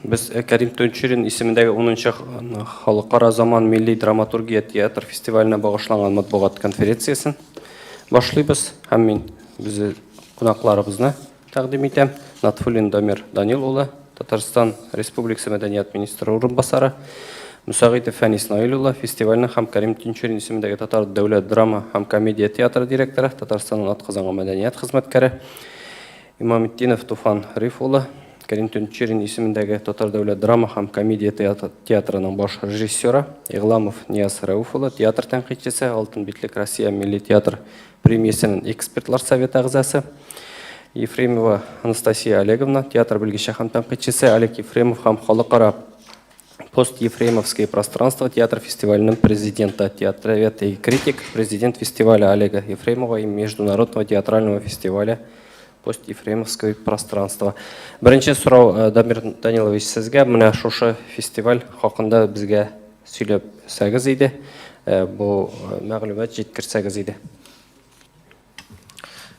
Biz Karim Tönçерин исемендәге 10-нчы Халыкара заман милли драматургия театр фестиваленә багышланган матбугат конференциясен башлыйбыз. Һәм мин без кунакларыбызны тәкъдим итәм. Натфуллин Дамир Данил улы, Татарстан Республикасы мәдәният министры урынбасары, Мусагыйтов Фәнис Наил улы, фестивальнең һәм Карим Төнчерин исемендәге Татар дәүләт драма һәм комедия театры директоры, Татарстанның атказанган мәдәният хезмәткәре, Имаметдинов Туфан Риф улы, Карим Төнчерин исемендәге Татар дәүләт драма һәм комедия театрының баш режиссеры, Игламов Нияз Рәүф улы, театр тәнкыйтьчесе, Алтын битлек Россия милли театр премиясенең экспертлар советы әгъзасы, Ефремова Анастасия Олеговна, театр белгече һәм тәнкыйтьчесе, Олег Ефремов һәм халыкара постефремовское пространство театр фестивальным президента, театровед и критик, президент фестиваля Олега Ефремова и международного театрального фестиваля постефремовское пространство. Беренче сорау, Дамир Данилович, сезгә менә шушы фестиваль хакында безгә сөйләсәгез иде, бу мәгълүмат җиткерсәгез иде.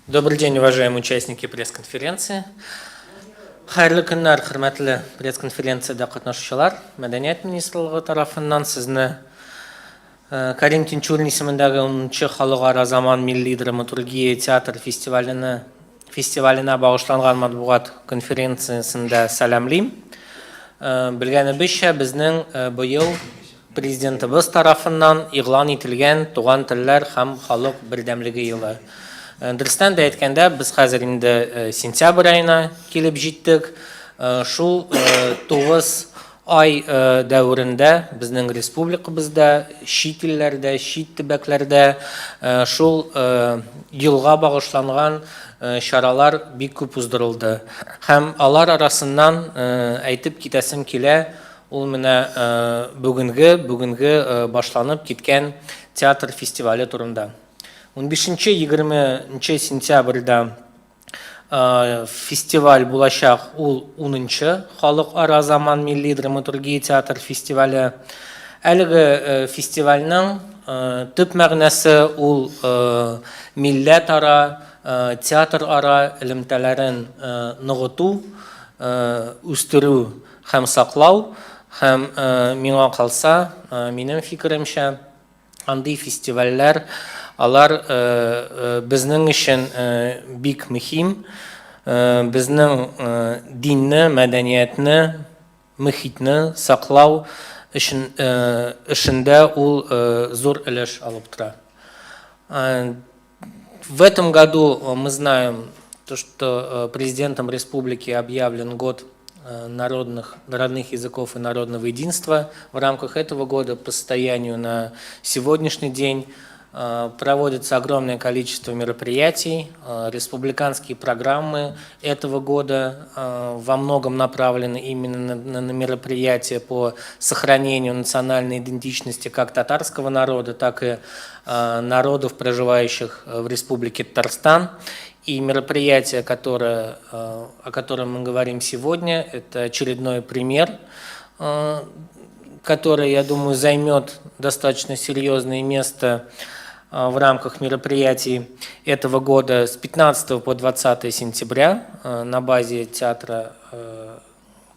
Добрый день, уважаемые участники пресс-конференции. Хайрлы көннәр, хөрмәтле пресс-конференцияда катнашучылар. Мәдәният министрлыгы тарафыннан сезне Карим Төнчерин исемендәге 10-нчы Халыкара заман милли драматургия театр фестиваленә багышланган матбугат конференциясендә сәламлыйм. Белгәнебезчә, безнең быел президентыбыз тарафыннан игълан ителгән Туган телләр һәм халык бердәмлеге елы. Дөрестән дә әйткәндә, без хәзер инде сентябрь аена килеп җиттек. Шул 9 ай дәверендә безнең республикабызда, чит илләрдә, чит төбәкләрдә шул елга багышланган чаралар бик күп уздырылды. Һәм алар арасыннан әйтеп китәсем килә, ул менә бүгенге башланып киткән театр фестивале турында. 15-20 сентябрьдә фестиваль булачак, ул 10-нчы Халыкара заман милли драматургия театр фестивале. Әлеге фестивальнең төп мәгънәсе ул милләт ара, театр ара элемтәләрен ныгыту, үстерү һәм саклау. Һәм миңа калса, минем фикеремчә, андый фестивальләр алар безнең өчен бик мөһим, безнең динне, мәдәниятне, мөхитне саклау эшендә ул зур өлеш алып тора. В этом году мы знаем, что президентом республики объявлен год родных языков и народного единства. В рамках этого года по состоянию на сегодняшний день проводится огромное количество мероприятий. Республиканские программы этого года во многом направлены именно на мероприятия по сохранению национальной идентичности как татарского народа, так и народов, проживающих в Республике Татарстан. И мероприятие, о котором мы говорим сегодня, это очередной пример, который, я думаю, займет достаточно серьезное место в рамках мероприятий этого года с 15 по 20 сентября на базе театра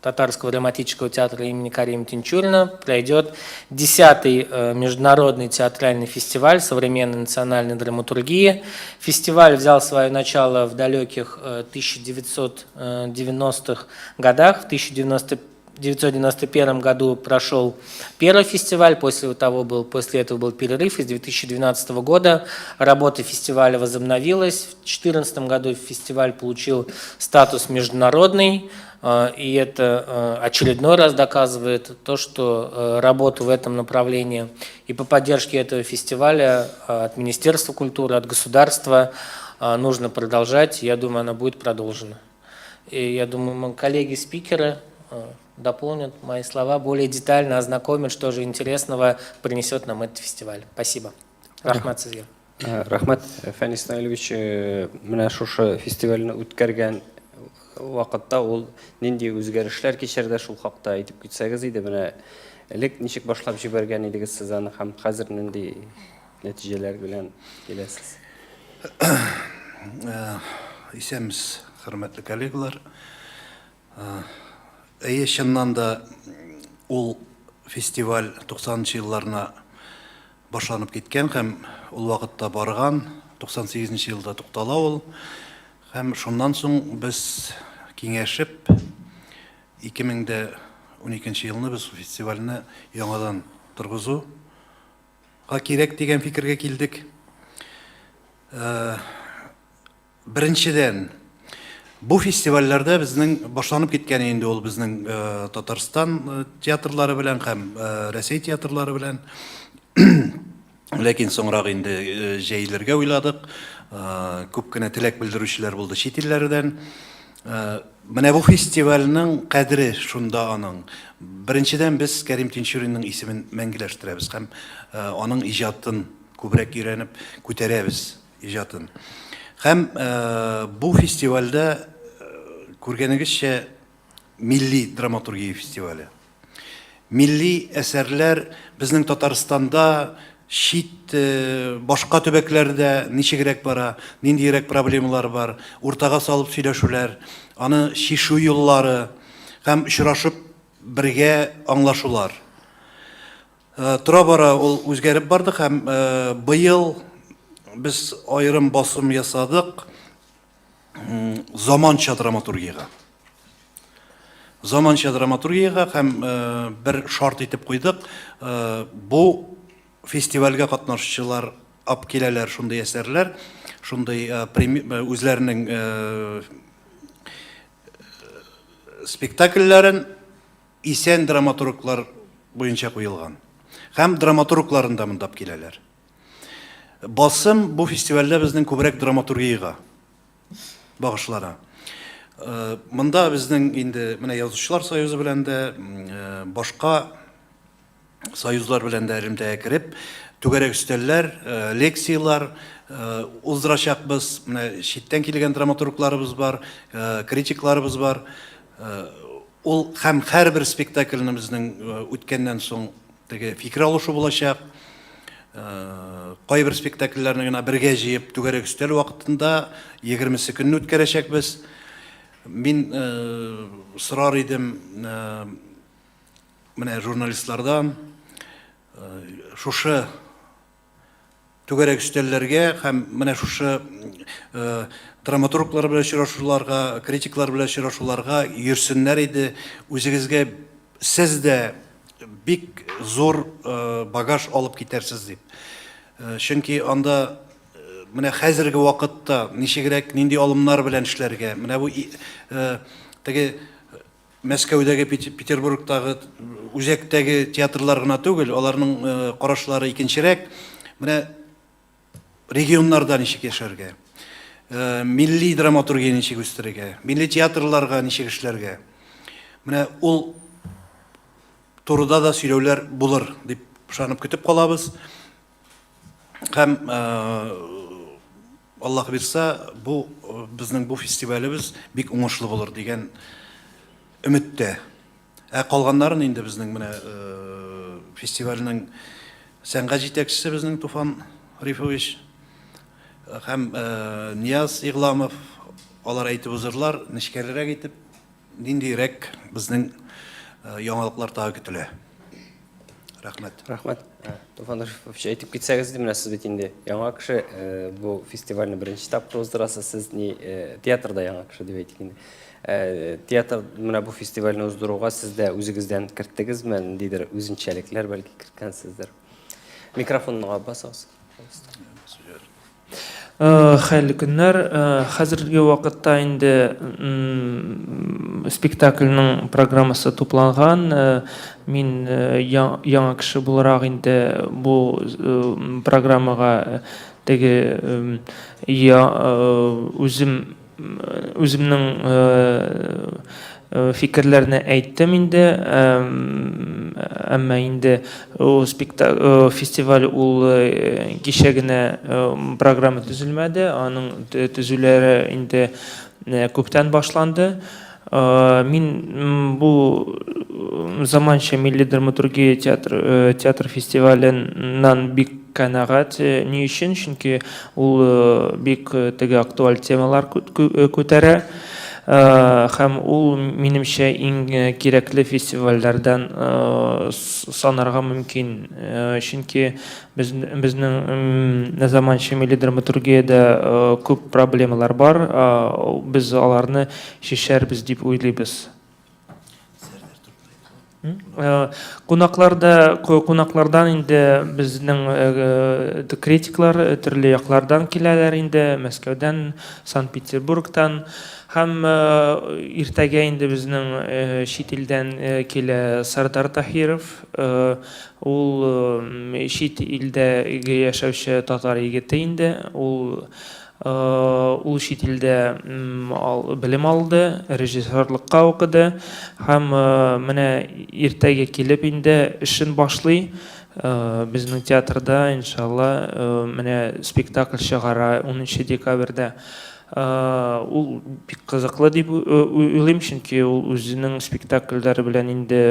Татарского драматического театра имени Карима Төнчерина пройдет 10-й международный театральный фестиваль современной национальной драматургии. Фестиваль взял свое начало в далеких 1990-х годах. В 1991 году прошел первый фестиваль, после этого был перерыв. Из 2012 года работа фестиваля возобновилась. В 2014 году фестиваль получил статус международный. И это очередной раз доказывает то, что работу в этом направлении и по поддержке этого фестиваля от Министерства культуры, от государства нужно продолжать. Я думаю, она будет продолжена. И я думаю, мои коллеги-спикеры дополнят мои слова, более детально ознакомят, что же интересного принесет нам этот фестиваль. Спасибо. Рахмат сезгә. Рахмат, Фәнис Наилович, менә шушы фестивальне үткәргән вакытта ул нинди үзгәрешләр кичерде, шул хакта әйтеп китсәгез иде. Менә элек ничек башлап җибәргән идегез сез аны һәм хәзер нинди нәтиҗәләр белән киләсез? Исәмез, хөрмәтле коллегалар. Әйе, чыннан да ул фестиваль 90-нчы елларына башланып киткән һәм ул вакытта барган, 98-нчы елда туктала ул. Һәм шуннан соң без киңәшеп 2012 елны без фестивальне яңадан торгызуга кирәк дигән фикергә килдек. Беренчедән, бу фестивальләрдә безнең башланып киткән инде ул безнең Татарстан театрлары белән һәм Россия театрлары белән. Ләкин соңрак инде җәйләргә уйладык. Күп кенә теләк белдерүчеләр булды чит илләрдән. Менә бу фестивальнең кадере шунда аның. Беренчедән без Кәрим Тинчуринның исемен мәңгеләштерәбез һәм аның иҗатын күбрәк өйрәнеп күтәрәбез иҗатын. Һәм бу фестивальдә күргәнегезчә милли драматургия фестивале. Милли әсәрләр безнең Татарстанда шит башка төбәкләрдә ничегрәк бара, ниндирәк проблемалар бар, уртага салып сөйләшүләр, аны шишу юллары һәм очрашып бергә аңлашулар. Тора-бара ул үзгәреп барды һәм быел без айрым басым ясадык заманча драматургияга. Заманча драматургияга һәм бер шарт итеп куйдык. Бу фестивальгә катнашучылар ап киләләр шундый әсәрләр, шундый үзләренең спектакльләрен исән драматурглар буенча куелган. Һәм драматургларын да монда ап киләләр. Басым бу фестивальдә безнең күбрәк драматургияга багышлана. Монда безнең инде менә язучылар союзы белән дә, башка союзлар белән дә элемтәгә кереп, түгәрәк өстәлләр, лекциялар уздырачакбыз. Менә читтән килгән драматургларыбыз бар, критикларыбыз бар. Ул һәм һәрбер спектакльне безнең үткәннән соң теге фикер алышу булачак. Кайбер спектакльләрне генә бергә җыеп түгәрәк өстәл вакытында 20 көнне үткәрәчәкбез. Мин сорар идем менә журналистлардан шушы түгәрәк өстәлләргә һәм менә шушы драматурглар белән очрашуларга, критиклар белән очрашуларга йөрсеннәр иде. Үзегезгә сез дә бик зур багаж алып китәрсез дип. Чөнки анда менә хәзерге вакытта ничегрәк, нинди алымнар белән эшләргә, менә бу теге Мәскәүдәге, Петербургтагы, үзәктәге театрлар гына түгел, аларның карашлары икенчерәк. Менә регионнарда ничек яшәргә, милли драматургия ничек үстерергә, милли театрларга ничек эшләргә. Менә ул турыда да сөйләүләр булыр дип ышанып көтеп калабыз. Һәм Аллаһ бирсә, бу безнең бу фестивалебез бик уңышлы булыр дигән өметтә. Калганнарын инде безнең менә фестивальнең сәнгать җитәкчесе безнең Туфан Рифович һәм Нияз Игламов алар әйтеп узырлар, ничкәрерәк итеп, ниндирәк безнең яңалыклар тагы көтелә. Рәхмәт. Рәхмәт. Туфан Рифович, әйтеп китсәгез инде, менә сез бит инде яңа кеше, бу фестивальне беренче тапкыр уздырасыз, сез ни театрда яңа кеше дип әйтик инде. Театр менә бу фестивальне уздыруга сез дә үзегездән керттегезме, ниндидер үзенчәлекләр бәлки керткәнсездер. Микрофонга басыгыз. Хәйле көннәр, хәзерге вакытта инде спектакльнең программасы тупланган. Мин яңа кеше буларак инде бу программага теге үземнең фикерләрне әйттем инде, әмма инде фестиваль ул кичә генә программа төзелмәде, аның төзүләре инде күптән башланды. Мин бу заманча милли драматургия театр фестиваленнан бик канәгать. Ни өчен? Чөнки ул бик теге актуаль темалар күтәрә. һәм ул минемчә иң кирәкле фестивальләрдән санарга мөмкин. Чөнки безнең заманча милли драматургиядә күп проблемалар бар, без аларны шешәрбез дип уйлыйбыз. Кунаклардан инде безнең критиклар төрле яклардан киләләр инде, Мәскәүдән, Санкт-Петербургтан, һәм иртәгә инде безнең чит илдән килә Сардар Таһиров. Ул чит илдә яшәүче татар егете инде. Ул чит илдә белем алды, режиссерлыкка укыды һәм менә иртәгә килеп инде эшен башлый. Безнең театрда иншалла менә спектакль чыгара 10 декабрьдә. Ул бик кызыклы дип уйлыйм, чөнки ул үзенең спектакльләре белән инде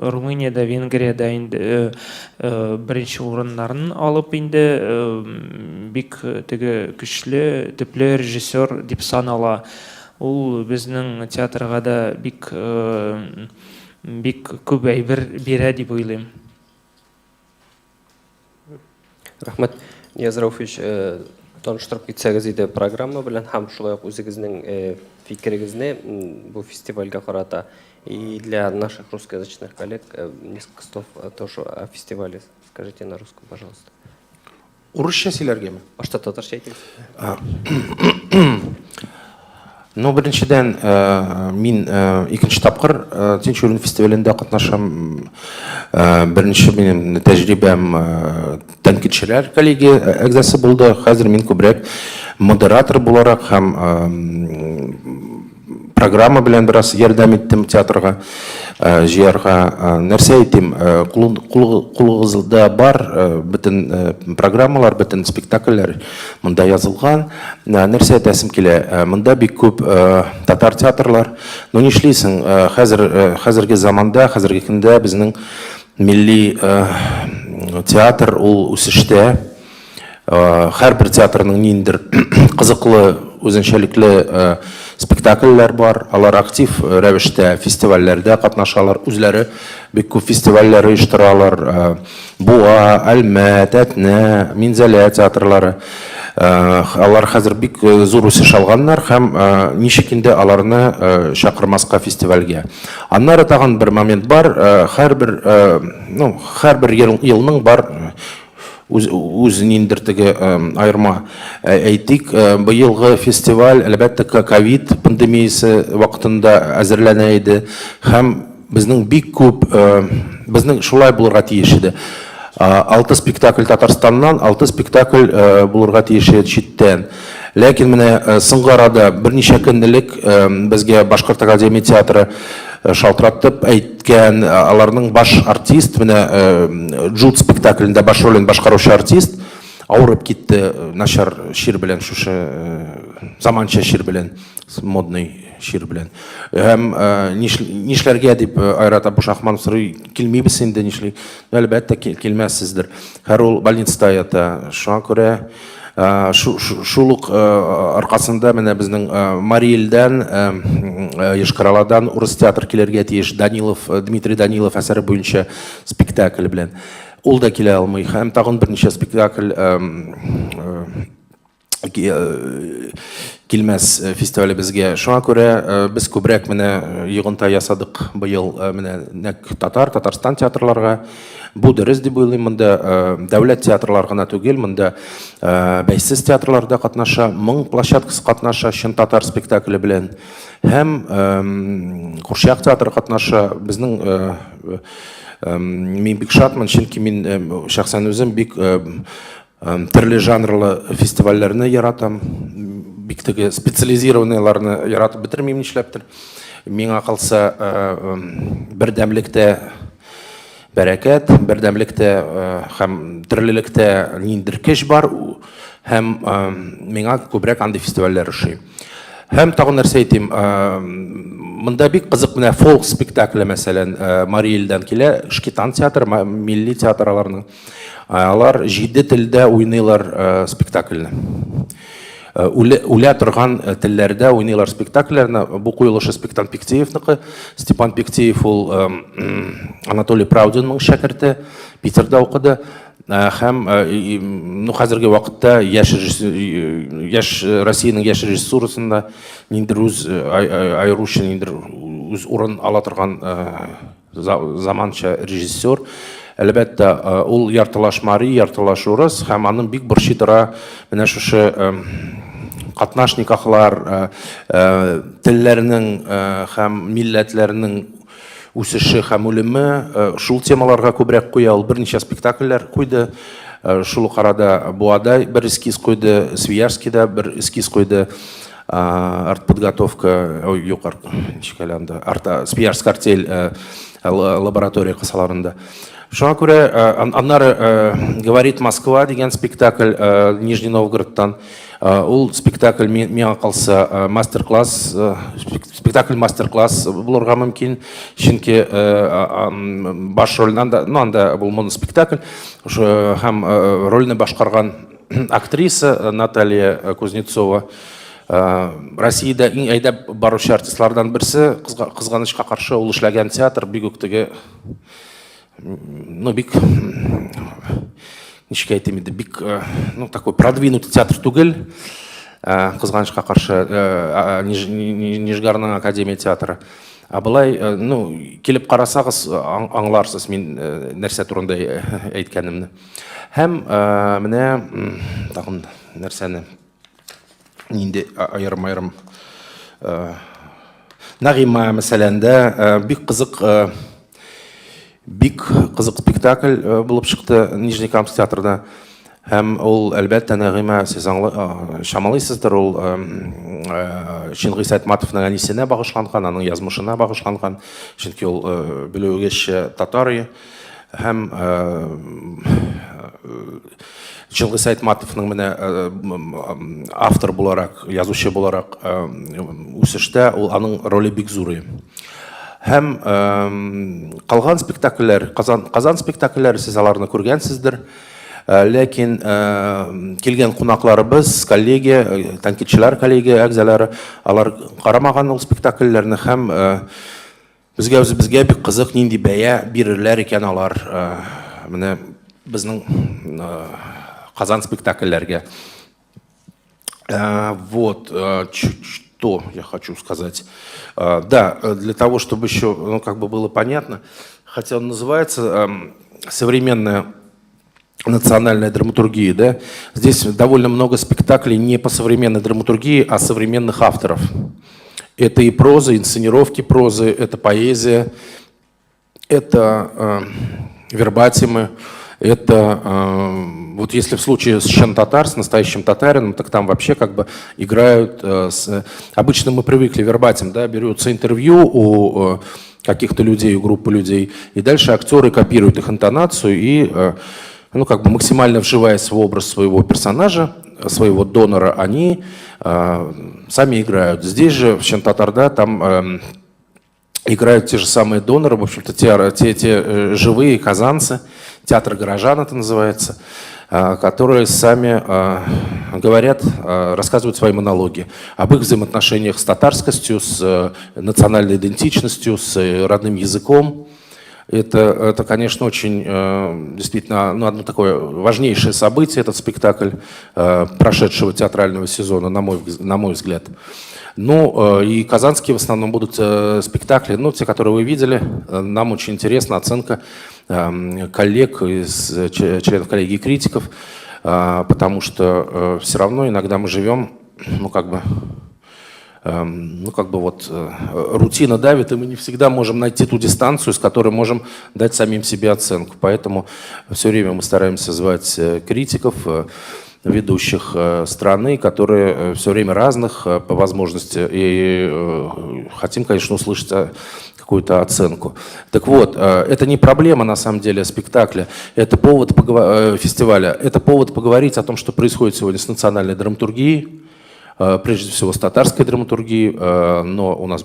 Румыниядә, Венгриядә инде беренче урыннарны алып инде бик теге көчле, төпле режиссер дип санала. Ул безнең театрга да бик күп әйбер бирә дип уйлыйм. Рәхмәт. Нияз Рауфович, таныштырып китсәгез иде программа белән һәм шулай ук үзегезнең фикерегезне бу фестивальгә карата. И для наших русскоязычных коллег несколько слов тоже о фестивале. Скажите на русском, пожалуйста. Урысча сөйләргәме? Башта татарча әйтегез. Ну, беренчедән, мин икенче тапкыр Тинч Урын фестивалендә катнашам. Беренче минем тәҗрибәм тәнкыйтьчеләр коллегия әгъзасы булды. Хәзер мин күбрәк модератор буларак һәм программа белән бераз ярдәм иттем театрга, җыярга. Нәрсә әйтим, кулыгызда бар бөтен программалар, бөтен спектакльләр монда язылган. Нәрсә әйтәсем килә, монда бик күп татар театрлар. Ну, нишлисең, хәзерге заманда, хәзерге көндә безнең милли театр ул үсештә. Һәрбер театрның ниндер кызыклы, үзенчәлекле спектакльләр бар. Алар актив рәвештә фестивальләрдә катнашалар. Үзләре бик күп фестивальләр оештыралар. Буа, Әлмәт, Әтнә, Минзәлә театрлары. Алар хәзер бик зур үсеш алганнар һәм ничек инде аларны чакырмаска фестивальгә. Аннары тагын бер момент бар. Һәрбер елның бар үз ниндер теге айырма. Әйтик, быелгы фестиваль әлбәттә ковид пандемиясе вакытында әзерләнә иде һәм безнең бик күп, безнең шулай булырга тиеш иде. 6 спектакль Татарстаннан, 6 спектакль булырга тиеш иде читтән. Ләкин менә соңгы арада берничә көн элек безгә Башкорт академия театры шалтыратып әйткән, аларның баш артист, менә Джуд спектаклендә баш ролен башкаручы артист авырып китте начар шир белән, шушы заманча шир белән, модный шир белән. Һәм нишләргә дип Айрат Абушахманов сорый, килмибез инде, нишли? Әлбәттә килмәссездер. Һәр ул больницада ята. Шуңа күрә шулук аркасында менә безнең Мариэльдән, Ешкараладан урыс театр килергә тиеш. Дмитрий Данилов әсәре буенча спектакль белән. Ул да килә алмый. Һәм тагын берничә спектакль килмәс фестивале безгә. Шуңа күрә без күбрәк менә йыгынта ясадык быел менә нәк Татарстан театрларга. Бу дөрес дип уйлыйм. Монда дәүләт театрлар гына түгел, монда бәйсез театрларда катнаша, 1000 площадкасы катнаша чын татар спектакле белән. Һәм Курчак театры катнаша. Безнең мин бик шатмын, чөнки мин шәхсән үзем бик төрле жанрлы фестивальләрне яратам. Бик теге специализированныйларны яратып бетермим нишләптер. Миңа калса бердәмлектә бәрәкәт, бердәмлектә һәм төрлелектә ниндер көч бар һәм миңа күбрәк андый фестивальләр ошый. Һәм тагын нәрсә әйтим, монда бик кызык менә фолк спектакле, мәсәлән, Мариэльдән килә, Шкитан театры, милли театрларның. Алар 7 телдә уйныйлар спектакльне. үлә торган телләрдә уйныйлар спектакльләрне. Бу куелышы Степан Пектеевныкы. Степан Пектеев ул Анатолий Правдинның шәкерте, Питерда укыды. Һәм хәзерге вакытта яшь Россиянең яшь режиссурасында ниндидер үз аеруча ниндидер үз урын ала торган заманча режиссер. Әлбәттә, ул яртылаш мари, яртылаш урыс, һәм аның бик борчый тора менә шушы катнашниклар, телләрнең һәм милләтләрнең үсеше һәм үлеме, шул темаларга күбрәк куя. Ул берничә спектакльләр куйды. Шул ук арада Буада бер эскиз куйды, Свияжскида бер эскиз куйды, артподготовка, Свияжская артель лаборатория кысаларында. Шуңа күрә, аннары «Говорит Москва» дигән спектакль Нижний Новгородтан. Ул спектакль миңа калса мастер-класс, спектакль мастер-класс булырга мөмкин. Чөнки баш рольнан да, анда бул моноспектакль. Һәм рольне башкарган актриса Наталья Кузнецова. Россиядә иң әйдәп баручы артистлардан берсе, кызганычка каршы ул эшләгән театр бик үк теге, бик ничек әйтим инде, бик такой продвинутый театр түгел, кызганычка каршы Нижгарның академия театры. Былай, килеп карасагыз аңларсыз мин нәрсә турында әйткәнемне. Һәм менә тагын нәрсәне инде аерым Нагыйма мәсәләндә бик кызык спектакль булып чыкты Нижнекамск театрында. Һәм ул әлбәттә Нагыйма, сез шамалыйсыздыр, ул Чингис Айтматовның әнисенә багышланган, аның язмышына багышланган. Чөнки ул белүгезчә татар. Һәм Чингис Айтматовның менә автор буларак, язучы буларак үсештә ул аның роли бик зур. Һәм калган спектакльләр, Казан спектакльләре, сез аларны күргәнсездер. Ләкин килгән кунакларыбыз, коллеги, танкетчылар коллеги, әгъзалары, алар карамаган ул спектакльләрне һәм безгә бик кызык нинди бәя бирерләр икән алар менә безнең Казан спектакльләргә. Вот, что я хочу сказать. Да, для того, чтобы еще, было понятно, хотя он называется «Современная национальная драматургия», да, здесь довольно много спектаклей не по современной драматургии, а современных авторов. Это и проза, инсценировки прозы, это поэзия, это вербатимы, это вот если в случае с Чан-Татар, с настоящим татарином, так там вообще играют обычно мы привыкли вербатим, да, берется интервью у каких-то людей, у группы людей, и дальше актеры копируют их интонацию и максимально вживаясь в образ своего персонажа, своего донора, они сами играют. Здесь же в Чан-Татар, да, там играют те же самые доноры, в общем-то, те живые казанцы, театр горожан это называется, которые сами говорят, рассказывают свои монологи об их взаимоотношениях с татарскостью, с национальной идентичностью, с родным языком. Это, конечно, очень действительно одно такое важнейшее событие, этот спектакль прошедшего театрального сезона, на мой взгляд. И казанские в основном будут спектакли, те, которые вы видели. Нам очень интересна оценка коллег, членов коллегии критиков, потому что все равно иногда мы живем, рутина давит, и мы не всегда можем найти ту дистанцию, с которой можем дать самим себе оценку. Поэтому все время мы стараемся звать критиков, ведущих страны, которые все время разных по возможности, и хотим, конечно, услышать какую-то оценку. Так вот, это не проблема на самом деле спектакля, это повод фестиваля, это повод поговорить о том, что происходит сегодня с национальной драматургией, прежде всего с татарской драматургией, но у нас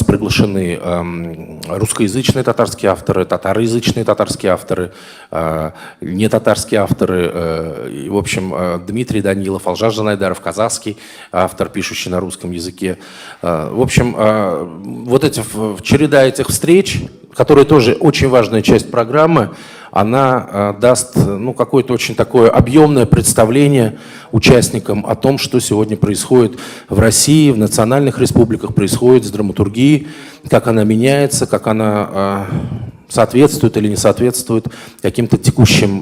приглашены русскоязычные татарские авторы, татароязычные татарские авторы, не татарские авторы. И, в общем, Дмитрий Данилов, Алжас Жанайдаров, казахский автор, пишущий на русском языке. В общем, вот череда этих встреч, которые тоже очень важная часть программы, она даст какое-то очень такое объемное представление участникам о том, что сегодня происходит в России, в национальных республиках, происходит с драматургией, как она меняется, как она соответствует или не соответствует каким-то текущим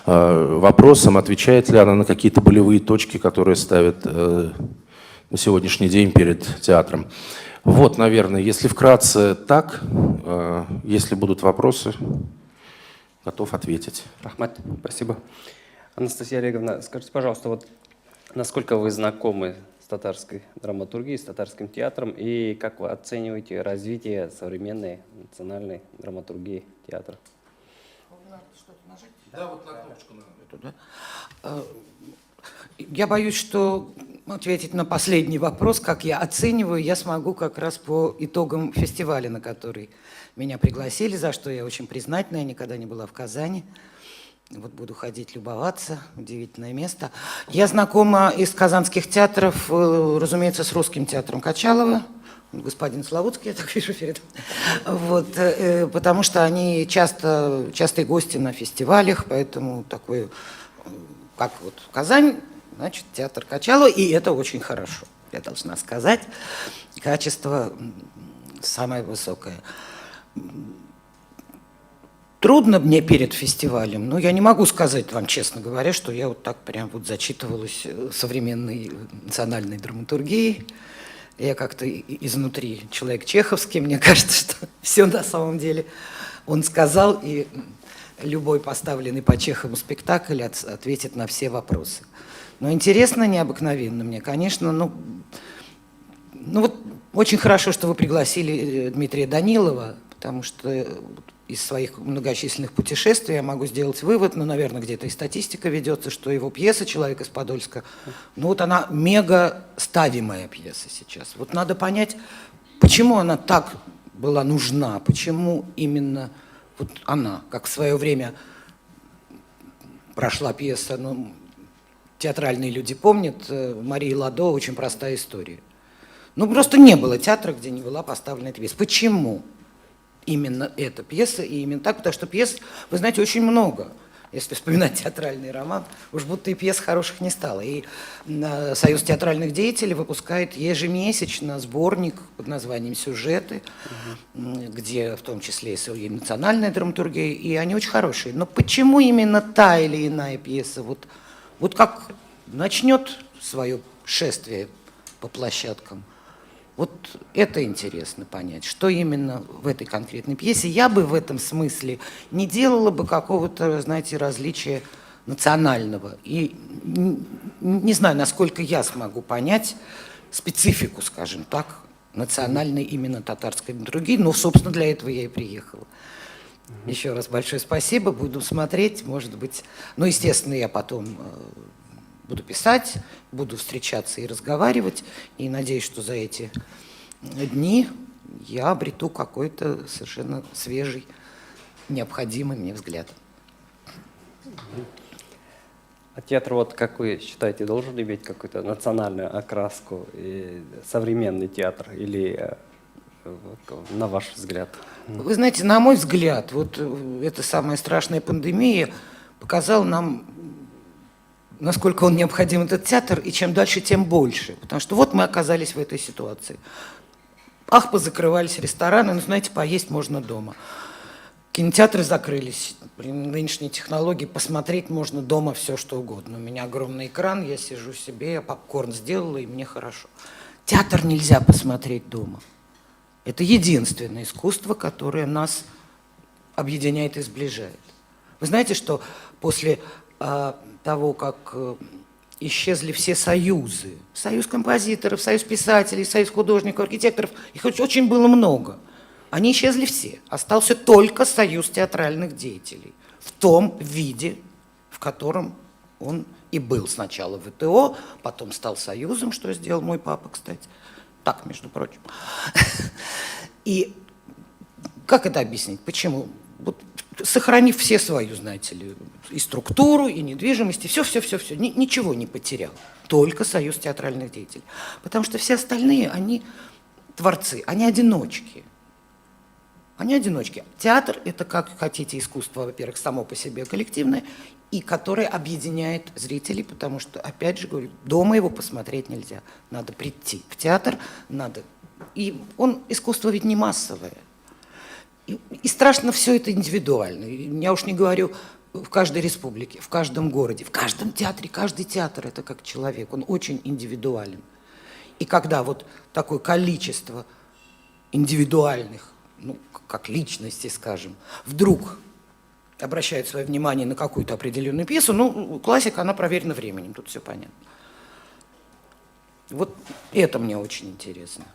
вопросам, отвечает ли она на какие-то болевые точки, которые ставят на сегодняшний день перед театром. Вот, наверное, если вкратце так, если будут вопросы, готов ответить. Рахмат, спасибо. Анастасия Олеговна, скажите, пожалуйста, вот насколько вы знакомы с татарской драматургией, с татарским театром, и как вы оцениваете развитие современной национальной драматургии театра? Да, вот на кнопочку. Я боюсь, что ответить на последний вопрос, как я оцениваю, я смогу как раз по итогам фестиваля, на который меня пригласили, за что я очень признательна. Я никогда не была в Казани. Вот буду ходить, любоваться. Удивительное место. Я знакома из казанских театров, разумеется, с русским театром Качалова. Господин Славутский, я так вижу перед. Вот, потому что они частые гости на фестивалях, поэтому такой, как вот в Казани, значит, театр Качалова, и это очень хорошо, я должна сказать. Качество самое высокое. Трудно мне перед фестивалем, но я не могу сказать вам, честно говоря, что я вот так прям вот зачитывалась современной национальной драматургией. Я как-то изнутри человек чеховский, мне кажется, что все на самом деле он сказал, и любой поставленный по Чехову спектакль ответит на все вопросы. Но интересно, необыкновенно мне, конечно, вот очень хорошо, что вы пригласили Дмитрия Данилова, потому что из своих многочисленных путешествий я могу сделать вывод, наверное, где-то и статистика ведется, что его пьеса «Человек из Подольска», вот она мега ставимая пьеса сейчас. Вот надо понять, почему она так была нужна, почему именно вот она, как в свое время прошла пьеса, театральные люди помнят, Марии Ладо, очень простая история. Просто не было театра, где не была поставлена эта пьеса. Почему именно эта пьеса и именно так? Потому что пьес, вы знаете, очень много. Если вспоминать театральный роман, уж будто и пьес хороших не стало. И Союз театральных деятелей выпускает ежемесячно сборник под названием «Сюжеты», где в том числе и национальная драматургия, и они очень хорошие. Но почему именно та или иная пьеса, вот как начнет свое шествие по площадкам, вот это интересно понять, что именно в этой конкретной пьесе. Я бы в этом смысле не делала бы какого-то, знаете, различия национального. И не знаю, насколько я смогу понять специфику, скажем так, национальной именно татарской драматургии, но, собственно, для этого я и приехала. Еще раз большое спасибо, буду смотреть, может быть, естественно, я потом буду писать, буду встречаться и разговаривать, и надеюсь, что за эти дни я обрету какой-то совершенно свежий, необходимый мне взгляд. А театр, вот как вы считаете, должен иметь какую-то национальную окраску, и современный театр, или на ваш взгляд? Вы знаете, на мой взгляд, вот эта самая страшная пандемия показала нам, насколько он необходим, этот театр, и чем дальше, тем больше. Потому что вот мы оказались в этой ситуации. Позакрывались рестораны, знаете, поесть можно дома. Кинотеатры закрылись. При нынешней технологии посмотреть можно дома все, что угодно. У меня огромный экран, я сижу себе, я попкорн сделала, и мне хорошо. Театр нельзя посмотреть дома. Это единственное искусство, которое нас объединяет и сближает. Вы знаете, что после того, как исчезли все союзы, союз композиторов, союз писателей, союз художников, архитекторов, их очень было много. Они исчезли все. Остался только союз театральных деятелей в том виде, в котором он И был сначала ВТО, потом стал Союзом, что сделал мой папа, кстати. Так, между прочим. И как это объяснить? Почему? Вот, сохранив все свою, знаете ли, и структуру, и недвижимость, и все, ничего не потерял. Только Союз театральных деятелей. Потому что все остальные, они творцы, они одиночки. Они одиночки. Театр – это, как хотите, искусство, во-первых, само по себе коллективное, и которое объединяет зрителей, потому что, опять же говорю, дома его посмотреть нельзя. Надо прийти в театр, надо… И искусство ведь не массовое. И страшно все это индивидуально. Я уж не говорю в каждой республике, в каждом городе, в каждом театре. Каждый театр – это как человек, он очень индивидуален. И когда вот такое количество индивидуальных, ну, как личности, скажем, вдруг обращают свое внимание на какую-то определенную пьесу, ну, классика, она проверена временем, тут все понятно. Вот это мне очень интересно.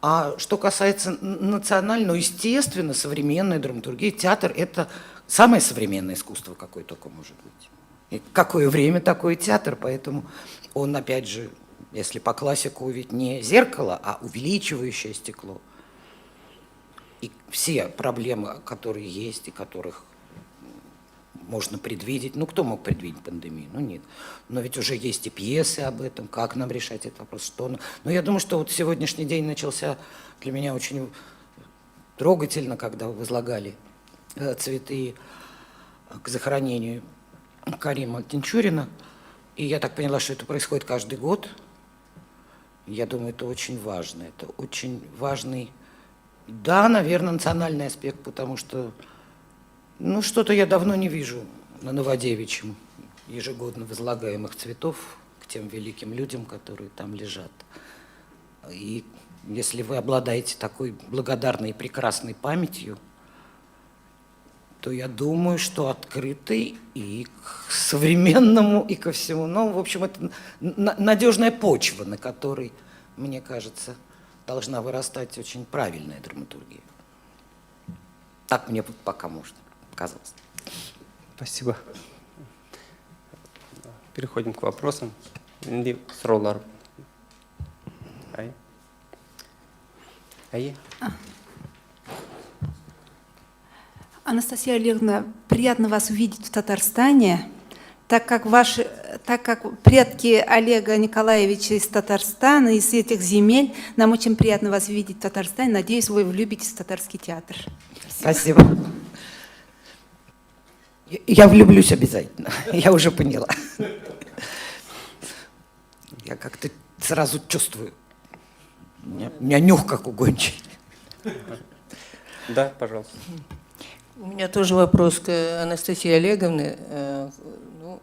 А что касается национального, естественно, современная драматургия, театр – это самое современное искусство, какое только может быть. И какое время, такой театр, поэтому он, опять же, если по классику, ведь не зеркало, а увеличивающее стекло. И все проблемы, которые есть, и которых можно предвидеть. Ну, кто мог предвидеть пандемию? Ну, нет. Но ведь уже есть и пьесы об этом, как нам решать этот вопрос, что… Но я думаю, что вот сегодняшний день начался для меня очень трогательно, когда возлагали цветы к захоронению Карима Тинчурина. И я так поняла, что это происходит каждый год. Я думаю, это очень важно. Это очень важный, да, наверное, национальный аспект, потому что ну, что-то я давно не вижу на Новодевичьем ежегодно возлагаемых цветов к тем великим людям, которые там лежат. И если вы обладаете такой благодарной и прекрасной памятью, то я думаю, что открытой и к современному, и ко всему. Ну, в общем, это надежная почва, на которой, мне кажется, должна вырастать очень правильная драматургия. Так мне пока можно. Казалось. Спасибо. Переходим к вопросам. Сроулар. Анастасия Олеговна, приятно вас увидеть в Татарстане, так как предки Олега Николаевича из Татарстана, из этих земель, нам очень приятно вас видеть в Татарстане. Надеюсь, вы влюбитесь в татарский театр. Спасибо. Я влюблюсь обязательно, я уже поняла. Я как-то сразу чувствую. У меня нюх как у гончей. Да, пожалуйста. У меня тоже вопрос к Анастасии Олеговне. Ну,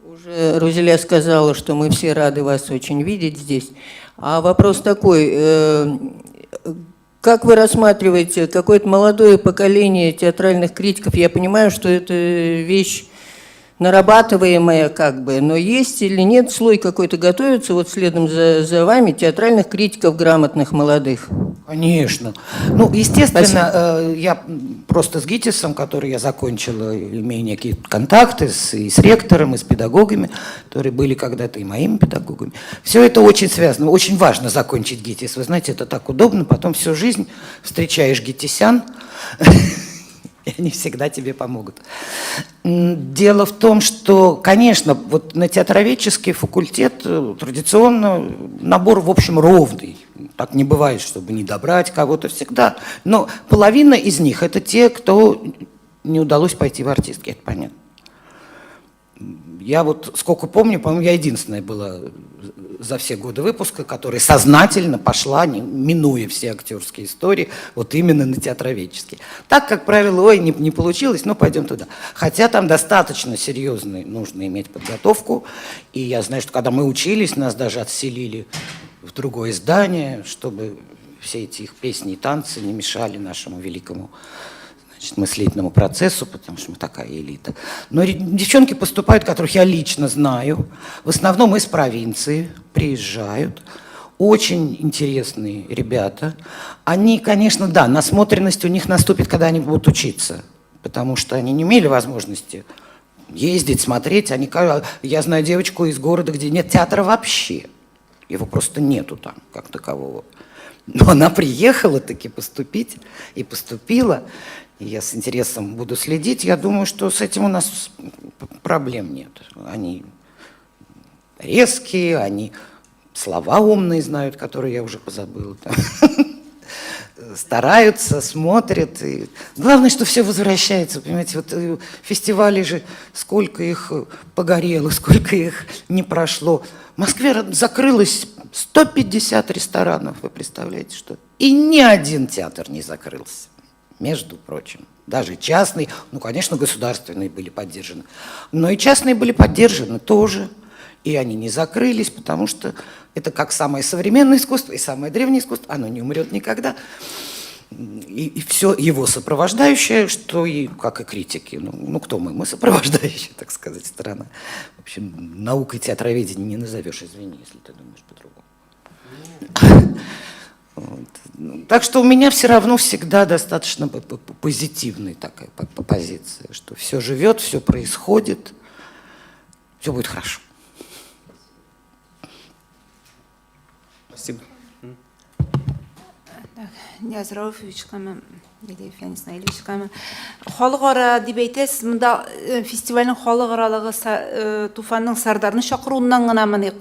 уже Рузеля сказала, что мы все рады вас очень видеть здесь. А вопрос такой. Как вы рассматриваете какое-то молодое поколение театральных критиков? Я понимаю, что это вещь нарабатываемая как бы, но есть или нет слой какой-то готовится вот следом за вами театральных критиков грамотных, молодых? Конечно. Ну, естественно, я просто с ГИТИСом, который я закончила, имею некие контакты и с ректором, и с педагогами, которые были когда-то и моими педагогами. Все это очень связано. Очень важно закончить ГИТИС. Вы знаете, это так удобно. Потом всю жизнь встречаешь гитисян, и они всегда тебе помогут. Дело в том, что, конечно, вот на театроведческий факультет традиционно набор, в общем, ровный. Так не бывает, чтобы не добрать кого-то всегда. Но половина из них – это те, кто не удалось пойти в артистки, это понятно. Я вот сколько помню, по-моему, я единственная была за все годы выпуска, которая сознательно пошла, минуя все актерские истории, вот именно на театроведческий. Так, как правило, ой, не получилось, но пойдем туда. Хотя там достаточно серьезно нужно иметь подготовку. И я знаю, что когда мы учились, нас даже отселили в другое здание, чтобы все эти их песни и танцы не мешали нашему великому мыслительному процессу, потому что мы такая элита. Но девчонки поступают, которых я лично знаю, в основном из провинции, приезжают, очень интересные ребята. Они, конечно, да, насмотренность у них наступит, когда они будут учиться, потому что они не имели возможности ездить, смотреть. Я знаю девочку из города, где нет театра вообще. Его просто нету там, как такового. Но она приехала таки поступить и поступила. И я с интересом буду следить. Я думаю, что с этим у нас проблем нет. Они резкие, они слова умные знают, которые я уже позабыла. Стараются, смотрят. И главное, что все возвращается. Понимаете, вот фестивали же, сколько их погорело, сколько их не прошло. В Москве закрылось 150 ресторанов, вы представляете, что? И ни один театр не закрылся, между прочим. Даже частные, ну, конечно, государственные были поддержаны, но и частные были поддержаны тоже. И они не закрылись, потому что это как самое современное искусство и самое древнее искусство, оно не умрет никогда. И все его сопровождающее, что и как и критики. Ну кто мы? Мы сопровождающая, так сказать, сторона. В общем, наукой театроведения не назовешь, извини, если ты думаешь по-другому. Вот. Так что у меня все равно всегда достаточно позитивная такая позиция, что все живет, все происходит, все будет хорошо. Спасибо. Ниязов Рауфович кама, или Фянис Наилевич кама. Халыкара дип әйтәсез, монда фестивальнең халыкаралыгы Туфанның сардарын чакыруыннан гынамы,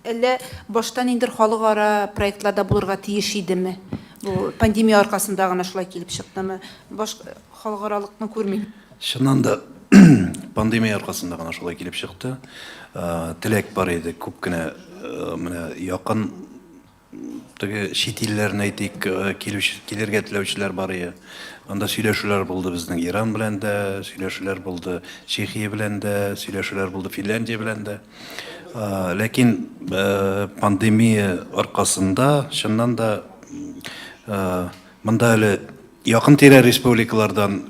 әллә баштан инде халыкара проектларда булырга тиеш идеме? Бу пандемия аркасында гына шулай килеп чыктымы? Башка халыкаралыкны күрмим. Шыннан да пандемия аркасында гына шулай килеп чыкты. Теләк бар иде, күп кенә менә якын теге чит илләрне әйтик, килергә теләүчеләр бар иде. Анда сөйләшүләр булды безнең Иран белән дә, сөйләшүләр булды Чехия белән дә, сөйләшүләр булды Финляндия белән дә. Ләкин пандемия аркасында шуннан да монда әле якын тирә республикалардан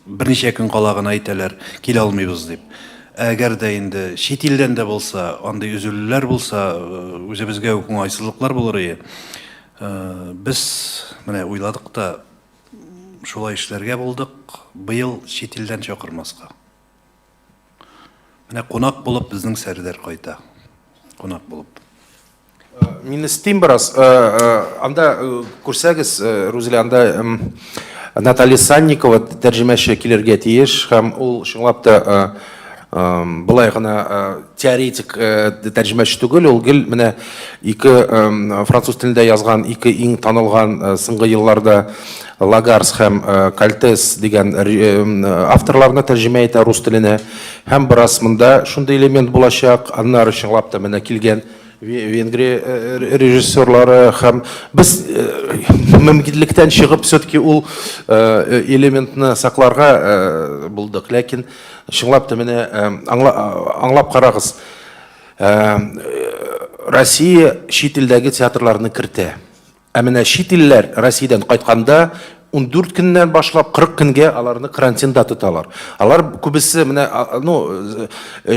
берничә көн калагын әйтәләр, килә алмыйбыз дип. Әгәр дә инде чит илдән дә булса, андый үзелүләр булса, үзебезгә үк уңайсызлыклар булыр иде. Без менә уйладык та шулай эшләргә булдык, быел чит илдән чакырмаска. Менә кунак булып безнең Сәрдәр кайта. Кунак булып. Мин истим бераз. Анда күрсәгез, Рузилә, анда Наталья Санникова тәрҗемәче килергә тиеш, һәм ул чынлап та былай гына теоретик тәрҗемәче түгел, ул гел менә ике француз телендә язган, ике иң танылган соңгы елларда Лагарс һәм Кальтес дигән авторларны тәрҗемә итә рус теленә. Һәм бераз монда шундый элемент булачак, аннары чынлап та менә килгән Венгрия режиссерлары һәм без мөмкинлектән чыгып все-таки ул элементны сакларга булдык. Ләкин чынлап та менә аңлап карагыз. Россия чит илдәге театрларны кертә. Ә менә чит илләр Россиядән кайтканда 14 көннән башлап 40 көнгә аларны карантинда тоталар. Алар күбесе менә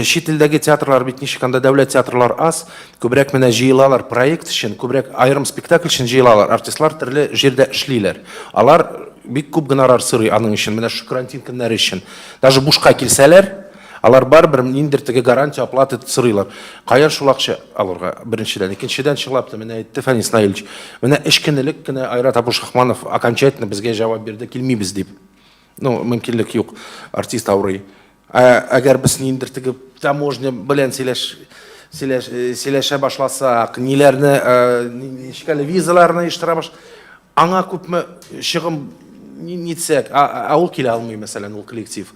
чит илдәге театрлар бит ничек анда дәүләт театрлар аз, күбрәк менә җыелалар проект өчен, күбрәк аерым спектакль өчен җыелалар, артистлар төрле җирдә эшлиләр. Алар бик күп гонорар сорый аның өчен, менә шу карантин көннәре өчен. Даже бушка килсәләр, алар барбер ниндер теге гарантия оплаты сорыйлар. Каян шул акча алырга? Беренчедән, икенчедән чыглап та менә әйтте Фәнис Наилевич. Менә эш көнлек кенә Айрат Абушахманов окончательно безгә җавап бирде, килмибез дип. Ну, мөмкинлек юк, артист аврый. Әгәр без ниндер теге таможня белән сөйләшә башласак, ниләрне, ничекәле визаларны иштыра баш, аңа күпме чыгым нитсәк, ул килә алмый, мәсәлән, ул коллектив.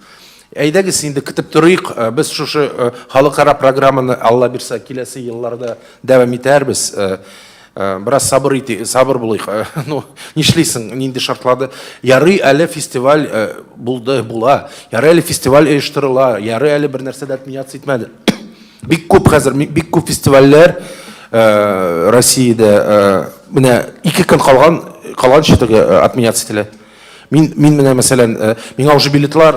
Әйдәгез инде көтеп торыйк, без шушы халыкара программаны Алла бирсә киләсе елларда дәвам итәрбез. Бераз сабыр булыйк. Ну, нишлисең, нинди шартларды? Ярый әле фестиваль була. Ярый әле фестиваль оештырыла. Ярый әле бер нәрсәдә отменяться итмәде. Бик күп хәзер, бик күп фестивальләр Россиядә менә 2 көн калган читеге отменяться ителә. Мин менә мәсәлән, миңа уже билетлар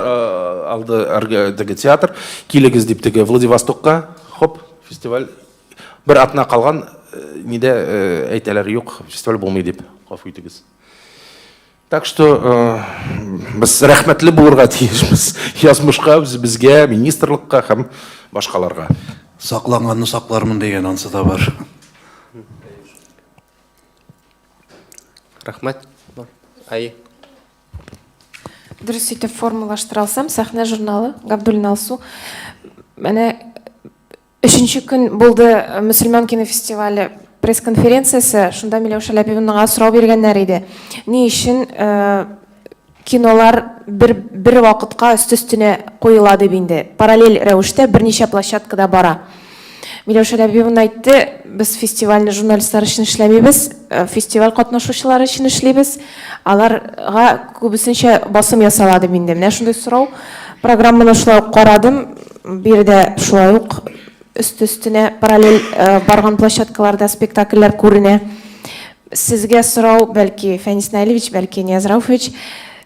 алды теге театр, килегез дип теге Владивостокка, хоп, фестиваль бер атна калган, нидә әйтәләр, юк, фестиваль булмый дип, гафу итегез. Так что біз рәхмәтле булырга тиешбез язмышка, безгә, министрлыкка һәм башкаларга. Сакланганны саклармын деген ансы да бар. Рахмет. Ай. Дұрыс сөйтіп формулаштыра алсам, сахна журналы, Габдуллин Алсу. Мәне 3-ші күн болды Мұсылман кинофестивалі пресс-конференциясы, шунда Миләүшә Ләбибовнаға сұрау бергәннәр иде. Ни өчен кинолар бір вакытка өст-өстенә куела дип инде. Параллель рәвештә берничә площадкада бара. Миләүшә Ләбибовна әйтте, без фестивальне журналистлар өчен эшләмибез, фестиваль катнашучылары өчен эшлибез. Аларга күбесенчә басым ясала дип инде. Менә шундый сорау. Программаны шулай ук карадым. Бирдә шулай ук өст-өстенә параллель барган площадкаларда спектакльләр күренә. Сезгә сорау, бәлки Фәнис Наилевич, бәлки Нияз Рауфович,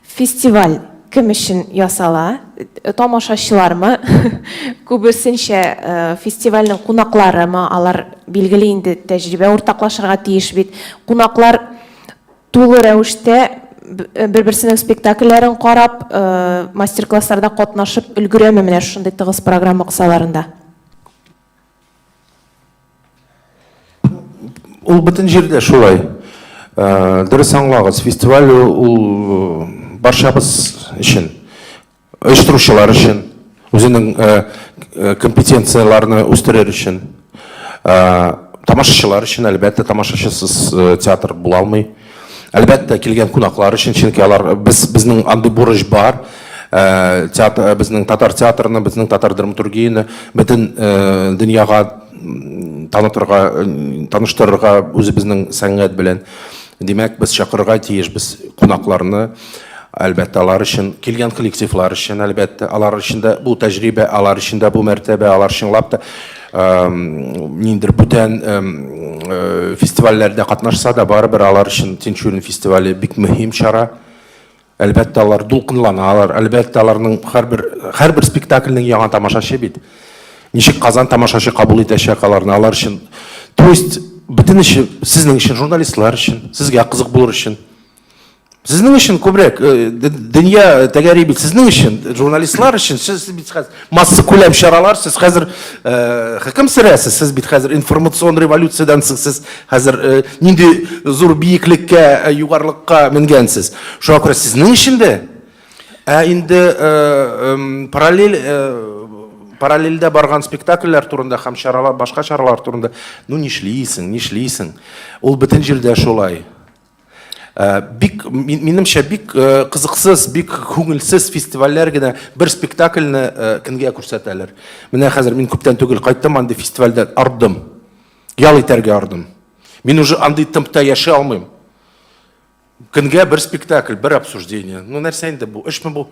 фестиваль кем өчен ясала? Тамашачылармы? Күбесенчә фестивальнең кунакларымы? Алар билгеле инде тәҗрибә уртаклашырга тиеш бит. Кунаклар тулы рәвештә бер-берсенең спектакльләрен карап, мастер-классларда катнашып өлгерәме менә шундый тыгыз программа кысаларында? Ул бөтен җирдә шулай. Дөрес аңлагыз, фестиваль ул барчабыз өчен, оештыручылар өчен, үзенең компетенцияларны үстерер өчен, тамашачылар өчен, әлбәттә, тамашачысыз театр була алмый. Әлбәттә, килгән кунаклар өчен, чөнки алар безнең андый бурыч бар. Безнең татар театрны, безнең татар драматургияны бөтен дөньяга таныштырырга үзебезнең сәнгать белән. Димәк, без чакырырга тиешбез кунакларны. Әлбәттә, алар өчен, килгән коллективлар өчен, әлбәттә, алар өчен дә бу тәҗрибә, алар өчен дә бу мәртәбә, алар чынлап та ниндер бүтән фестивальләрдә катнашса да, барыбер алар өчен Тинчурин фестивале бик мөһим чара. Әлбәттә, алар дулкынланалар, әлбәттә, аларның һәрбер спектакльнең яңа тамашачы бит. Ничек Казан тамашачы кабул итәчәк аларны, алар өчен. То есть, бөтен эше сезнең өчен, журналистлар өчен, сезгә кызык булыр өчен. Сезнең өчен күбрәк дөнья тәгәри бит, сезнең өчен, журналистлар өчен, сез бит хәзер масса күләм чаралар, сез хәзер хөкем сөрәсез, сез бит хәзер информацион революциядан сез хәзер нинди зур биеклеккә, югарлыкка менгәнсез. Шуңа күрә сезнең өчен дә инде параллельдә барган спектакльләр турында һәм чаралар, башка чаралар турында, ну нишлисең. Ул бөтен җирдә шулай. Минемчә бик кызыксыз, бик күңелсез фестивальләр генә бер спектакльне кемгә күрсәтәләр. Менә хәзер мин күптән түгел кайттым андый фестивальдән, ардым. Ял итәргә ардым. Мин уже андый темпта яши алмыйм. Көнгә бер спектакль, бер обсуждение. Ну нәрсә инде бу? Эшме бу?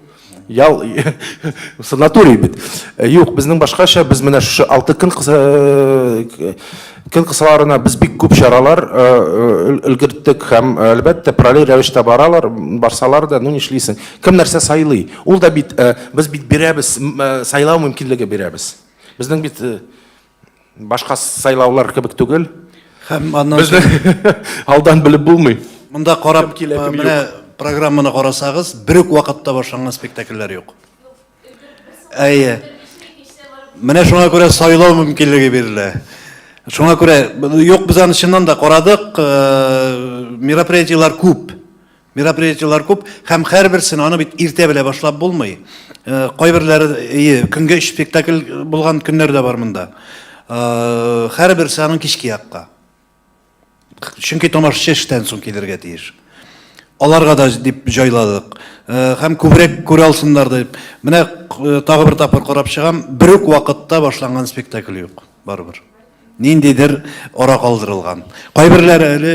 Ял санаторий бит. Юк, безнең башкача, без менә шушы 6 көн кысаларына без бик күп чаралар өлгерттек һәм әлбәттә параллель рәвештә баралар, барсалар да, ну нишлисең. Кем нәрсә сайлый? Ул да бит без бит бирәбез, сайлау мөмкинлеге бирәбез. Безнең бит башка сайлаулар кебек түгел. Һәм аннан алдан белеп булмый. Монда карап, менә программаны карасагыз, бер үк вакытта башланган спектакльләр юк. Әйе. Менә шуңа күрә сайлау мөмкинлеге бирелә. Шуңа күрә, юк, без аны чыннан да карадык, мероприятиялар күп. Һәм һәрберсен аны бит иртә белә башлап булмый. Кайберләре көнгә 3 спектакль булган көннәр дә бар монда. Һәрберсе аның кичке якка. Чөнки тамашачы эштән соң килергә тиеш. Аларга да дип җайладык. Һәм күбрәк күрә алсыннар дип. Менә тагы бер тапкыр карап чыгам, бер үк вакытта башланган спектакль юк, барыбер. Ниндидер ара калдырылган. Кайберләре әле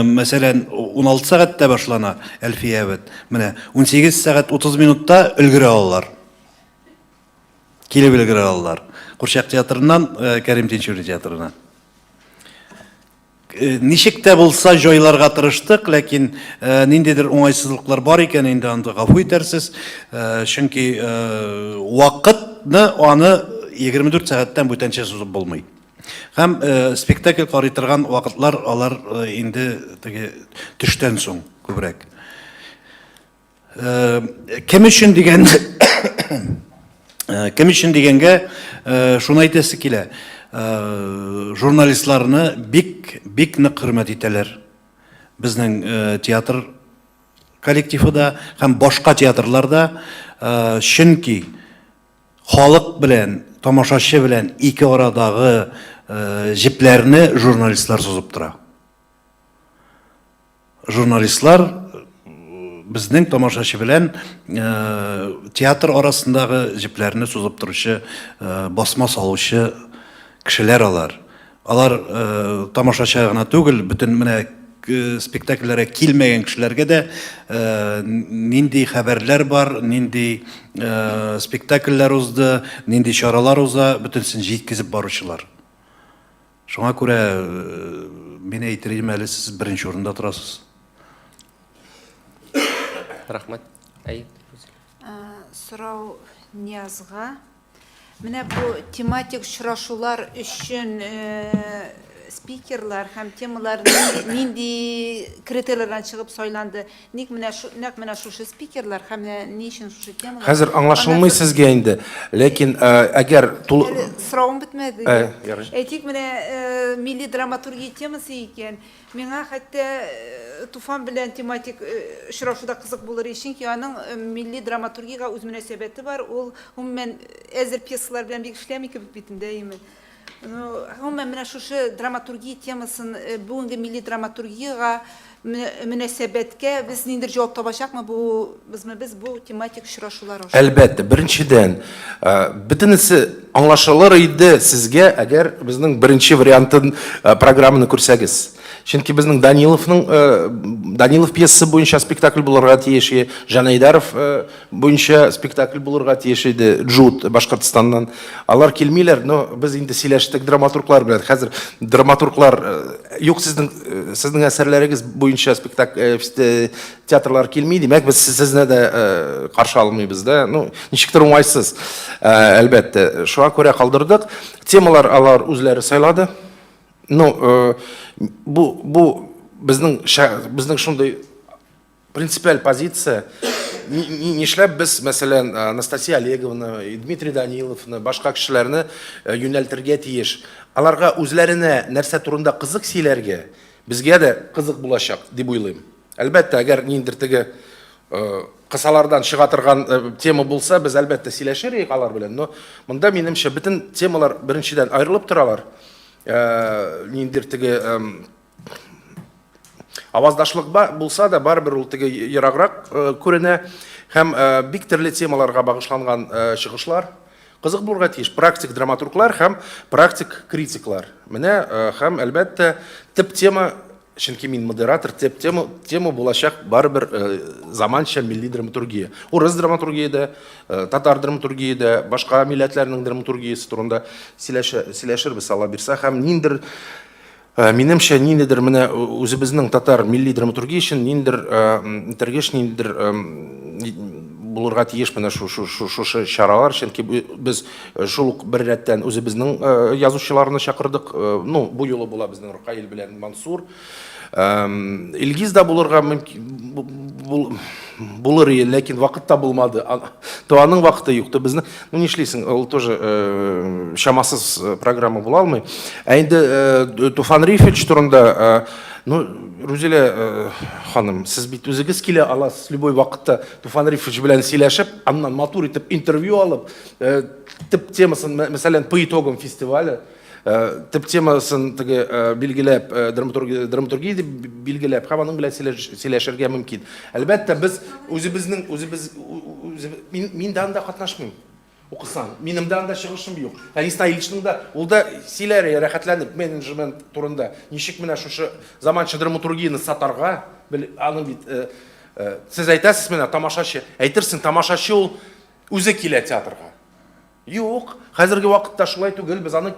мәсәлән 16 сәгатьтә башлана Әлфия бит. Менә 18 сәгать 30 минутта өлгерә алалар. Килеп өлгерә алалар. Курчак театрыннан Кәрим Тинчурин театрына. Ничек тә булса җайларга тырыштык, ләкин ниндидер уңайсызлыклар бар икән, инде аны гафу итәрсез. Чөнки вакытны аны 24 сәгатьтән бүтәнчә сузып булмый. Һәм спектакль карый торган вакытлар алар инде төштән соң күбрәк. Кем үшін дегенде кем үшін дегенге шуны айтасы килә. Журналистларны бик нык хөрмәт итәләр. Безнең театр коллективы да һәм башка театрларда, чөнки халык белән, тамашачы белән ике арадагы җепләрне журналистлар сузып тора. Журналистлар безнең тамашачы белән театр арасындагы җепләрне сузып торучы, басма салучы кешеләр алар. Алар тамашачы гына түгел, бөтен менә спектакльләргә килмәгән кешеләргә дә нинди хәбәрләр бар, нинди спектакльләр узды, нинди чаралар уза, бөтенсен җиткезеп баручылар. Шуңа күрә мин әйтергә әле сез беренче урында торасыз. Рахмат. Сұрау Ниязға. Менә бу тематик очрашулар өчен спикерлар һәм темалар нинди критерийлардан чыгып сайланды? Ник менә шушы спикерлар һәм ни өчен шушы темалар? Хәзер аңлашылмый сезгә инде, ләкин әгәр Сұрауым бетмәде. ярый. Әйтик менә милли драматургия темасы икән. Миңа хәтта Туфан белән тематик очрашуда кызык булыр өчен ки аның милли драматургиягә үз мөнәсәбәте бар. Ул гомумән әзер пьесалар белән бик эшләми кебек бит инде имен. Гомумән менә шушы драматургия темасын бүгенге милли драматургиягә мөнәсәбәткә без ниндер җавап табачакмы без бу тематик очрашулар аша? Әлбәттә, беренчедән, бөтенесе аңлашылыр иде сезгә, әгәр безнең беренче вариантын программаны күрсәгез. Чөнки безнең Данилов пьесасы буенча спектакль булырга тиеш, Жанайдаров буенча спектакль булырга тиеш иде, Джуд Башкортстаннан. Алар килмиләр, но без инде сөйләштек драматурглар белән. Хәзер драматурглар юк, сезнең әсәрләрегез буенча спектакль театрлар килми, димәк без сезне дә каршы алмыйбыз да. Ну, ничектер уңайсыз. Әлбәттә, шуңа күрә калдырдык. Темалар алар үзләре сайлады. Ну, бу безнең шундый принципиаль позиция. Нишләп без, мәсәлән, Анастасия Олеговна, Дмитрий Даниловны, башка кешеләрне юнәлтергә тиеш. Аларга үзләренә нәрсә турында кызык сөйләргә, безгә дә кызык булачак дип уйлыйм. Әлбәттә, әгәр ниндер теге кысалардан чыга торган тема булса, без әлбәттә сөйләшер идек алар белән. Но монда минемчә бөтен темалар беренчедән аерылып торалар. Ниндер теге аваздашлык булса да, барыбер ул теге ераграк күренә һәм бик төрле темаларга багышланган чыгышлар кызык булырга тиеш. Практик драматурглар һәм практик критиклар. Менә һәм әлбәттә тип тема, чөнки мин модератор, тип тема булачак барыбер заманча милли драматургия. Урыс драматургияда, татар драматургияда, башка милләтләрнең драматургиясе турында сөйләшербез Алла бирсә һәм ниндер минемчә ниндидер менә үзебезнең татар милли драматургия өчен ниндер интергеш ниндер булырга тиеш менә шушы чаралар, чөнки без шул ук бер рәттән үзебезнең язучыларны чакырдык. Ну, бу юлы була безнең Рукаил белән Мансур. Илгиз да булырга мөмкин булыр, ләкин вакытта булмады. То аның вакыты юк, то безнең, ну нишлисең, ул тоже шамасыз программа була алмый. Инде Туфан Рифович турында, ну, Рузилә ханым, сез бит үзегез килә аласыз любой вакытта Туфан Рифович белән сөйләшеп, аннан матур итеп интервью алып, тип темасын, мәсәлән, по итогам фестиваля, тип темасын билгеләп, драматургия дип билгеләп, һәм аның белән сөйләшергә мөмкин. Әлбәттә, без үзебезнең мин дә анда катнашмыйм. Укысаң, минем дә анда чыгышым юк. Ниста Ильичның да, ул да сөйләр, рәхәтләнеп менеджмент турында, ничек менә шушы заманча драматургияны сатарга, аның бит сез әйтәсез менә тамашачы, әйтерсең тамашачы ул үзе килә театрга. Юк, хәзерге вакытта шулай түгел, без аны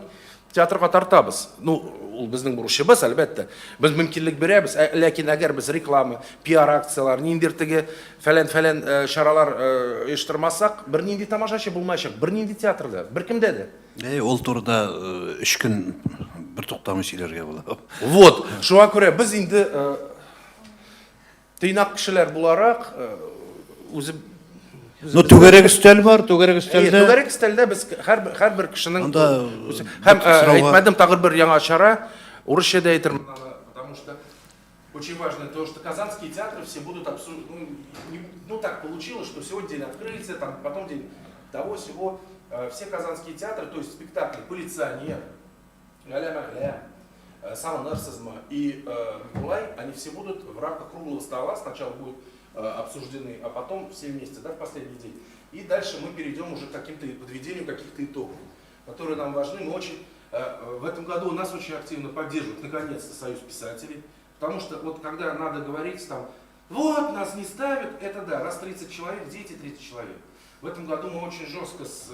театрга тартабыз. Ну, ул безнең бурычыбыз, әлбәттә. Без мөмкинлек бирәбез, ләкин әгәр без реклама, пиар акциялар, ниндер теге фәлән чаралар оештырмасак, бер нинди тамашачы булмаячак, бер нинди театрда, беркемдә дә. Ул турыда 3 көн бер туктамый сөйләргә була. Вот, шуңа күрә без инде тыйнак кешеләр буларак өзі Ну, түгәрәк өстәл бар, түгәрәк өстәлдә. түгәрәк стәлдә без һәрбер кешенең Анда, һәм сорауга- әйтмәдем тагы бер яңа чара, урысчада әйтермен, потому что очень важно то, что казанские театры все будут обсуждать. Ну так получилось, что сегодня день открытия, там, потом день того всего. Все казанские театры, то есть спектакли «Полиционер», «Галя-Маля», «Самонарсизма» и «Гулай», они все будут в рамках круглого стола. Сначала будут обсуждены, а потом все вместе, да, в последний день. И дальше мы перейдем уже к каким-то подведению каких-то итогов, которые нам важны. Мы очень, в этом году нас очень активно поддерживает, наконец-то, Союз писателей. Потому что вот когда надо говорить там, вот, нас не ставят, это да, раз 30 человек, где эти 30 человек? В этом году мы очень жестко с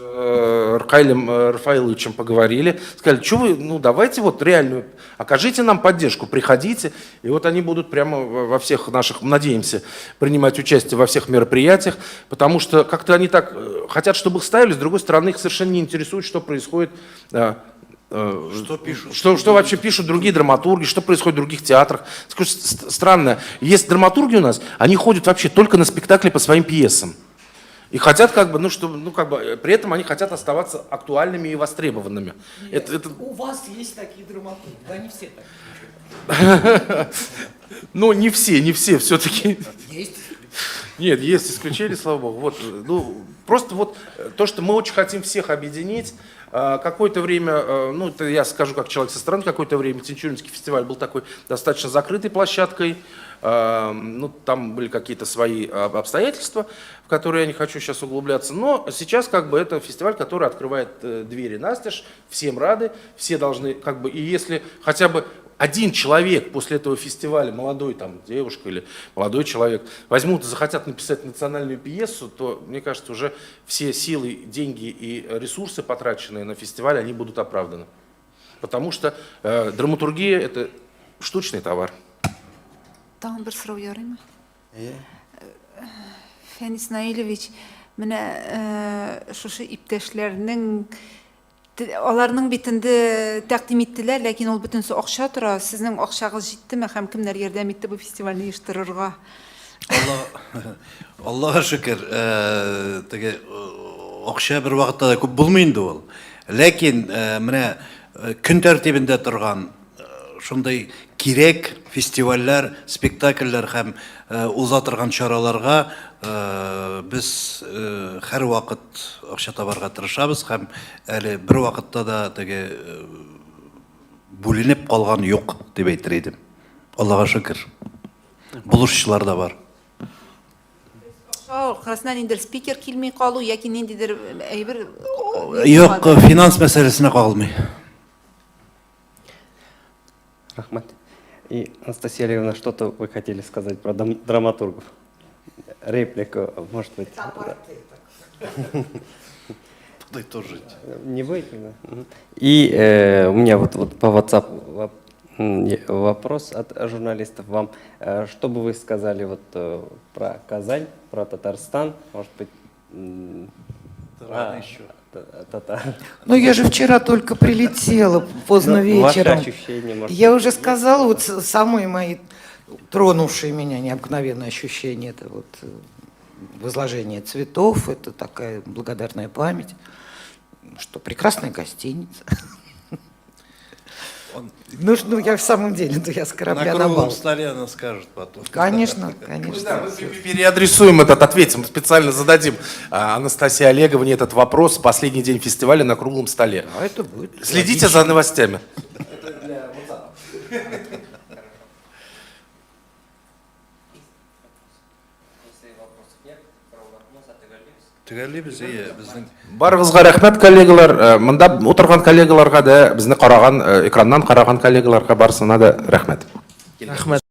Ркайлем Рафаиловичем поговорили, сказали, что вы, ну давайте вот реальную, окажите нам поддержку, приходите, и вот они будут прямо во всех наших, надеемся, принимать участие во всех мероприятиях, потому что как-то они так хотят, чтобы их ставили, с другой стороны, их совершенно не интересует, что происходит, Что пишут? что вообще пишут другие драматурги, что происходит в других театрах. Странно, есть драматурги у нас, они ходят вообще только на спектакли по своим пьесам. И хотят как бы, ну, чтобы, ну, как бы, при этом они хотят оставаться актуальными и востребованными. Это... У вас есть такие драматурги, да, не все такие. Ну, не все все-таки. Есть. Нет, есть исключения, слава богу. Вот, ну, просто вот то, что мы очень хотим всех объединить. Какое-то время, ну, это я скажу как человек со стороны, какое-то время Тинчуринский фестиваль был такой достаточно закрытой площадкой. Ну, там были какие-то свои обстоятельства, в которые я не хочу сейчас углубляться. Но сейчас как бы это фестиваль, который открывает двери настежь, всем рады, все должны как бы, и если хотя бы один человек после этого фестиваля, молодой там девушка или молодой человек, возьмут и захотят написать национальную пьесу, то, мне кажется, уже все силы, деньги и ресурсы, потраченные на фестиваль, они будут оправданы. Потому что драматургия – это штучный товар. Тағы бір сұрау ярай ма? Фән Иснаилович, менә шушы иптәшләрнең аларның битендә тәкъдим иттеләр, ләкин ул бөтенсе акча тора. Сезнең акчагыз җиттеме һәм кемнәр ярдәм итте бу фестивальне оештырырга? Аллаға шөкер, теге акча бер вакытта да күп булмый инде ул. Ләкин менә көн тәртибендә торган шундай кирәк фестивальләр, спектакльләр һәм уза торган чараларга без һәр вакыт акча табарга тырышабыз һәм әле бер вакытта да теге бүленеп калган юк дип әйтер идем. Аллаға шөкер. Булышчылар да бар. Аркасынан инде спикер килмей калу яки ниндидер әйбер Юк, финанс мәсьәлесенә кагылмый. Рахмат. И, Анастасия Олеговна, что-то вы хотели сказать про драматургов? Реплику, может быть. Туда тоже. Не вы? Да? И у меня вот по WhatsApp вопрос от журналистов вам. Что бы вы сказали вот про Казань, про Татарстан? Может быть... еще. Ну, я же вчера только прилетела поздно вечером. Ваши ощущения, может Я уже сказала, вот самые мои тронувшие меня необыкновенные ощущения, это вот возложение цветов, это такая благодарная память, что прекрасная гостиница. Ну, я в самом деле, ну, я с корабля на бал. столе она скажет потом. Конечно, Да, конечно. мы переадресуем ответим, специально зададим Анастасии Олеговне этот вопрос в последний день фестиваля на круглом столе. А это будет Следите за новостями. Барыгызга рәхмәт, коллегалар. Монда утырган коллегаларга да, безне караган, экраннан караган коллегаларга барысына да рәхмәт. Рахмәт.